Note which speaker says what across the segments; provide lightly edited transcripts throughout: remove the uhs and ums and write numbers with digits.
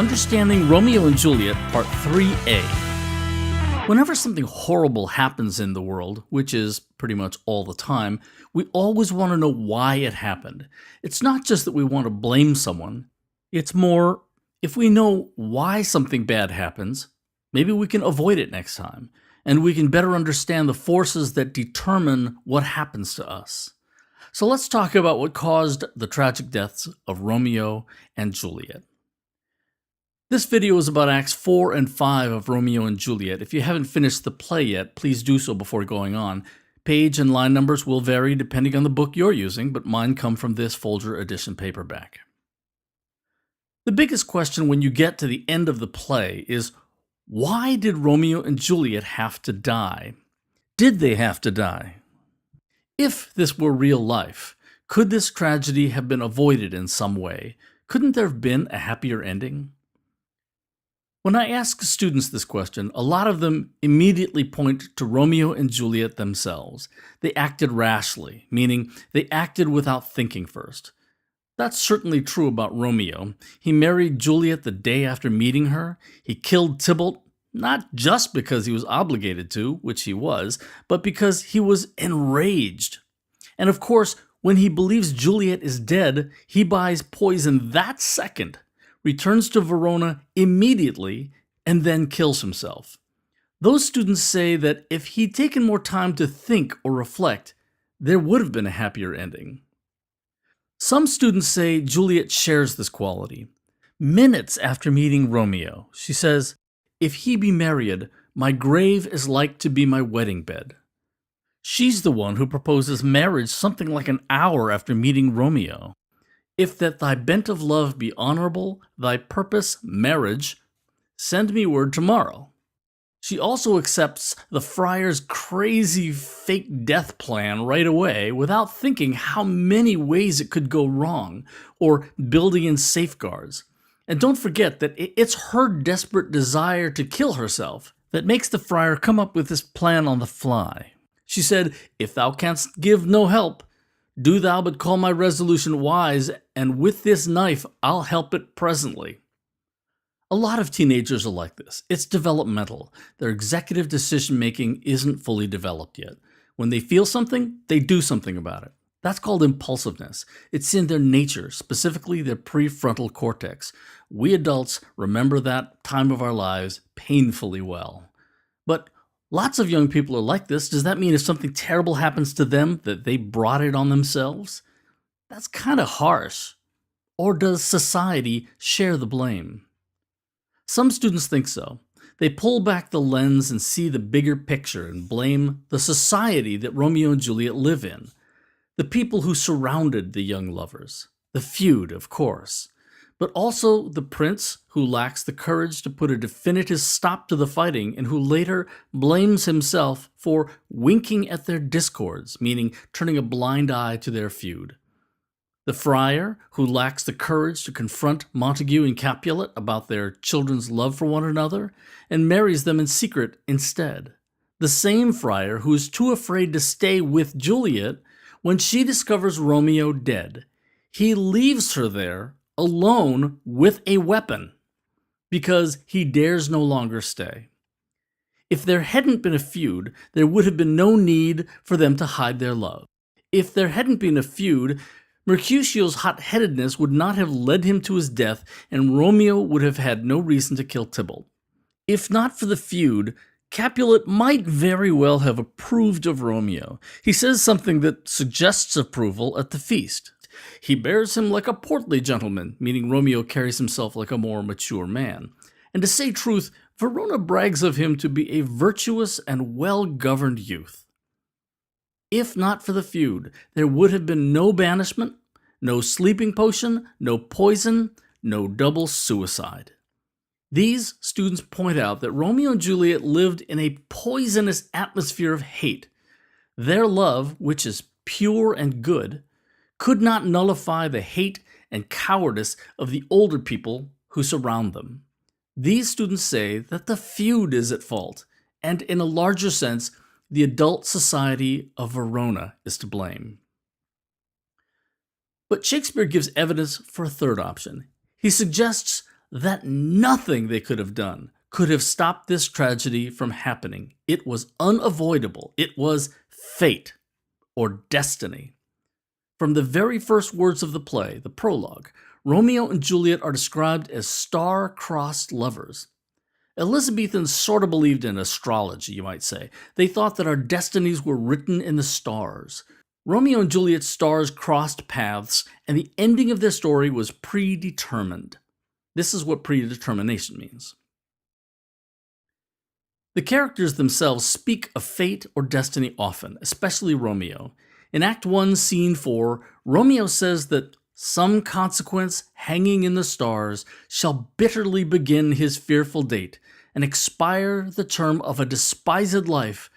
Speaker 1: Understanding Romeo and Juliet, Part 3A. Whenever something horrible happens in the world, which is pretty much all the time, we always want to know why it happened. It's not just that we want to blame someone. It's more, if we know why something bad happens, maybe we can avoid it next time, and we can better understand the forces that determine what happens to us. So let's talk about what caused the tragic deaths of Romeo and Juliet. This video is about Acts 4 and 5 of Romeo and Juliet. If you haven't finished the play yet, please do so before going on. Page and line numbers will vary depending on the book you're using, but mine come from this Folger edition paperback. The biggest question when you get to the end of the play is, why did Romeo and Juliet have to die? Did they have to die? If this were real life, could this tragedy have been avoided in some way? Couldn't there have been a happier ending? When I ask students this question, a lot of them immediately point to Romeo and Juliet themselves. They acted rashly, meaning they acted without thinking first. That's certainly true about Romeo. He married Juliet the day after meeting her. He killed Tybalt, not just because he was obligated to, which he was, but because he was enraged. And of course, when he believes Juliet is dead, he buys poison that second, returns to Verona immediately, and then kills himself. Those students say that if he'd taken more time to think or reflect, there would have been a happier ending. Some students say Juliet shares this quality. Minutes after meeting Romeo, she says, "If he be married, my grave is like to be my wedding bed." She's the one who proposes marriage something like an hour after meeting Romeo. "If that thy bent of love be honorable, thy purpose marriage, send me word tomorrow." She also accepts the friar's crazy fake death plan right away without thinking how many ways it could go wrong or building in safeguards. And don't forget that it's her desperate desire to kill herself that makes the friar come up with this plan on the fly. She said, "If thou canst give no help, do thou but call my resolution wise, and with this knife I'll help it presently." A lot of teenagers are like this. It's developmental. Their executive decision-making isn't fully developed yet. When they feel something, they do something about it. That's called impulsiveness. It's in their nature, specifically their prefrontal cortex. We adults remember that time of our lives painfully well. But lots of young people are like this. Does that mean if something terrible happens to them, that they brought it on themselves? That's kind of harsh. Or does society share the blame? Some students think so. They pull back the lens and see the bigger picture and blame the society that Romeo and Juliet live in. The people who surrounded the young lovers. The feud, of course. But also the prince who lacks the courage to put a definitive stop to the fighting and who later blames himself for winking at their discords, meaning turning a blind eye to their feud. The friar who lacks the courage to confront Montague and Capulet about their children's love for one another and marries them in secret instead. The same friar who is too afraid to stay with Juliet when she discovers Romeo dead. He leaves her there alone with a weapon because he dares no longer stay. If there hadn't been a feud, there would have been no need for them to hide their love. If there hadn't been a feud, Mercutio's hot-headedness would not have led him to his death, and Romeo would have had no reason to kill Tybalt. If not for the feud, Capulet might very well have approved of Romeo. He says something that suggests approval at the feast. He bears him like a portly gentleman, meaning Romeo carries himself like a more mature man. And to say truth, Verona brags of him to be a virtuous and well-governed youth. If not for the feud, there would have been no banishment, no sleeping potion, no poison, no double suicide. These students point out that Romeo and Juliet lived in a poisonous atmosphere of hate. Their love, which is pure and good, could not nullify the hate and cowardice of the older people who surround them. These students say that the feud is at fault, and in a larger sense, the adult society of Verona is to blame. But Shakespeare gives evidence for a third option. He suggests that nothing they could have done could have stopped this tragedy from happening. It was unavoidable. It was fate or destiny. From the very first words of the play, the prologue, Romeo and Juliet are described as star-crossed lovers. Elizabethans sort of believed in astrology, you might say. They thought that our destinies were written in the stars. Romeo and Juliet's stars crossed paths, and the ending of their story was predetermined. This is what predetermination means. The characters themselves speak of fate or destiny often, especially Romeo. In Act 1, Scene 4, Romeo says that some consequence hanging in the stars shall bitterly begin his fearful date, and expire the term of a despised life,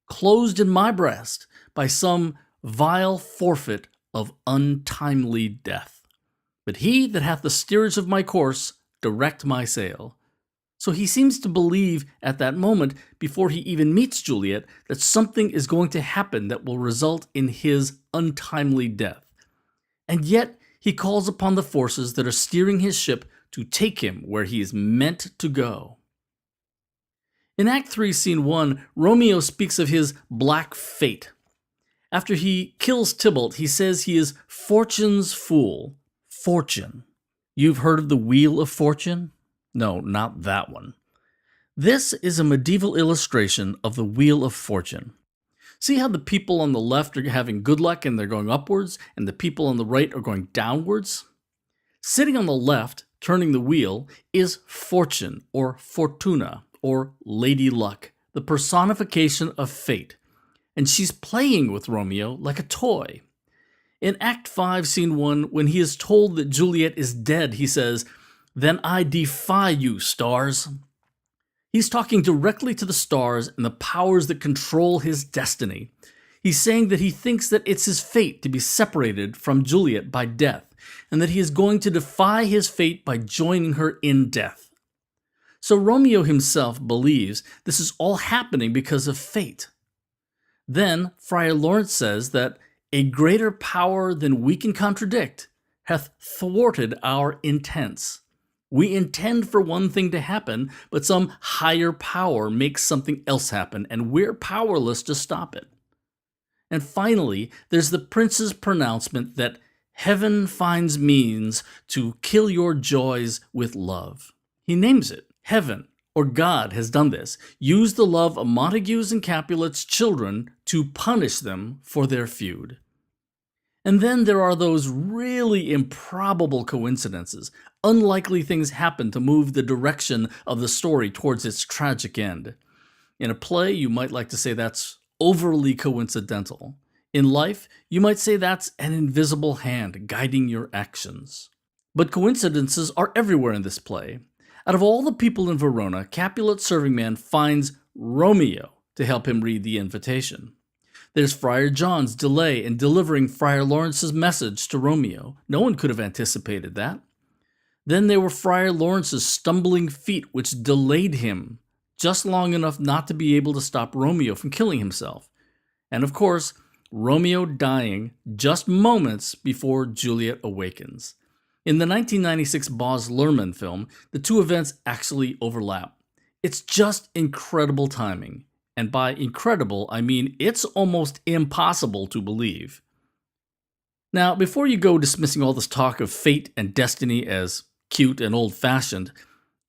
Speaker 1: closed in my breast by some vile forfeit of untimely death. But he that hath the steerage of my course direct my sail. So he seems to believe at that moment, before he even meets Juliet, that something is going to happen that will result in his untimely death. And yet he calls upon the forces that are steering his ship to take him where he is meant to go. In Act 3, Scene 1, Romeo speaks of his black fate. After he kills Tybalt, he says he is fortune's fool. Fortune. You've heard of the Wheel of Fortune? No, not that one. This is a medieval illustration of the Wheel of Fortune. See how the people on the left are having good luck and they're going upwards, and the people on the right are going downwards? Sitting on the left, turning the wheel, is Fortune, or Fortuna, or Lady Luck, the personification of fate. And she's playing with Romeo like a toy. In Act 5, Scene 1, when he is told that Juliet is dead, he says, "Then I defy you, stars." He's talking directly to the stars and the powers that control his destiny. He's saying that he thinks that it's his fate to be separated from Juliet by death, and that he is going to defy his fate by joining her in death. So Romeo himself believes this is all happening because of fate. Then Friar Lawrence says that a greater power than we can contradict hath thwarted our intents. We intend for one thing to happen, but some higher power makes something else happen, and we're powerless to stop it. And finally, there's the prince's pronouncement that heaven finds means to kill your joys with love. He names it. Heaven, or God, has done this, used the love of Montague's and Capulet's children to punish them for their feud. And then there are those really improbable coincidences. Unlikely things happen to move the direction of the story towards its tragic end. In a play, you might like to say that's overly coincidental. In life, you might say that's an invisible hand guiding your actions. But coincidences are everywhere in this play. Out of all the people in Verona, Capulet's serving man finds Romeo to help him read the invitation. There's Friar John's delay in delivering Friar Lawrence's message to Romeo. No one could have anticipated that. Then there were Friar Lawrence's stumbling feet, which delayed him just long enough not to be able to stop Romeo from killing himself. And of course, Romeo dying just moments before Juliet awakens. In the 1996 Baz Luhrmann film, the two events actually overlap. It's just incredible timing. And by incredible, I mean it's almost impossible to believe. Now, before you go dismissing all this talk of fate and destiny as cute and old-fashioned,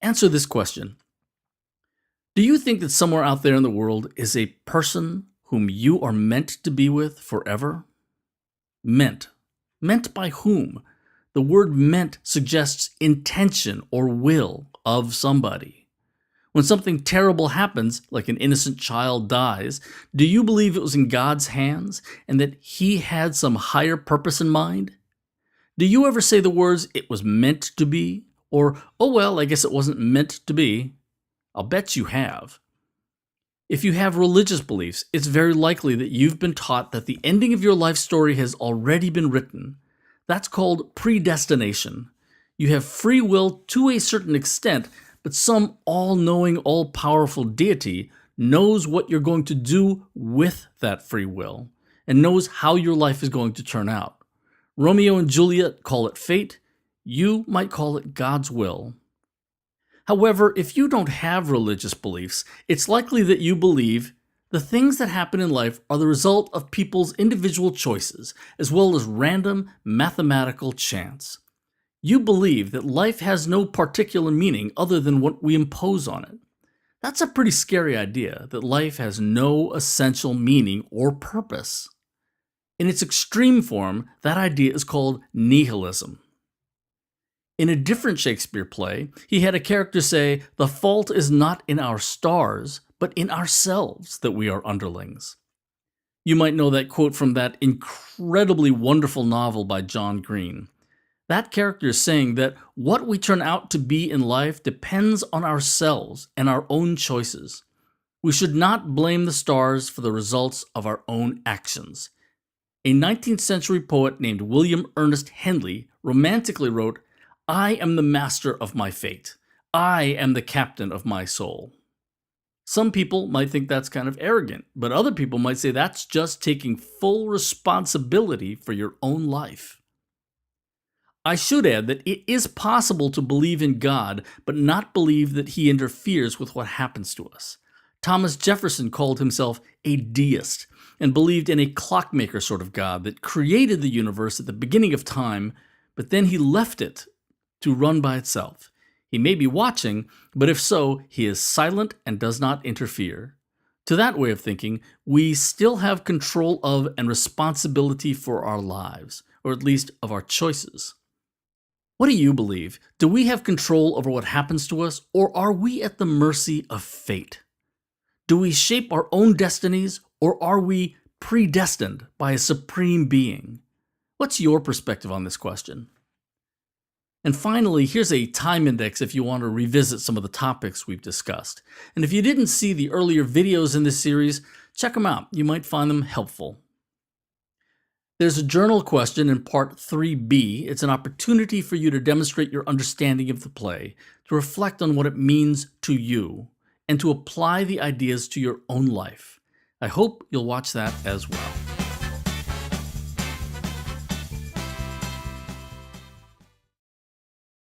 Speaker 1: answer this question. Do you think that somewhere out there in the world is a person whom you are meant to be with forever? Meant. Meant by whom? The word meant suggests intention or will of somebody. When something terrible happens, like an innocent child dies, do you believe it was in God's hands and that He had some higher purpose in mind? Do you ever say the words, "it was meant to be," or, "oh well, I guess it wasn't meant to be"? I'll bet you have. If you have religious beliefs, it's very likely that you've been taught that the ending of your life story has already been written. That's called predestination. You have free will to a certain extent, but some all-knowing, all-powerful deity knows what you're going to do with that free will and knows how your life is going to turn out. Romeo and Juliet call it fate. You might call it God's will. However, if you don't have religious beliefs, it's likely that you believe the things that happen in life are the result of people's individual choices, as well as random mathematical chance. You believe that life has no particular meaning other than what we impose on it. That's a pretty scary idea, that life has no essential meaning or purpose. In its extreme form, that idea is called nihilism. In a different Shakespeare play, he had a character say, "The fault is not in our stars, but in ourselves that we are underlings." You might know that quote from that incredibly wonderful novel by John Green. That character is saying that what we turn out to be in life depends on ourselves and our own choices. We should not blame the stars for the results of our own actions. A 19th century poet named William Ernest Henley romantically wrote, "I am the master of my fate. I am the captain of my soul." Some people might think that's kind of arrogant, but other people might say that's just taking full responsibility for your own life. I should add that it is possible to believe in God, but not believe that he interferes with what happens to us. Thomas Jefferson called himself a deist and believed in a clockmaker sort of God that created the universe at the beginning of time, but then he left it to run by itself. He may be watching, but if so, he is silent and does not interfere. To that way of thinking, we still have control of and responsibility for our lives, or at least of our choices. What do you believe? Do we have control over what happens to us, or are we at the mercy of fate? Do we shape our own destinies, or are we predestined by a supreme being? What's your perspective on this question? And finally, here's a time index if you want to revisit some of the topics we've discussed. And if you didn't see the earlier videos in this series, check them out. You might find them helpful. There's a journal question in part 3B. It's an opportunity for you to demonstrate your understanding of the play, to reflect on what it means to you, and to apply the ideas to your own life. I hope you'll watch that as well.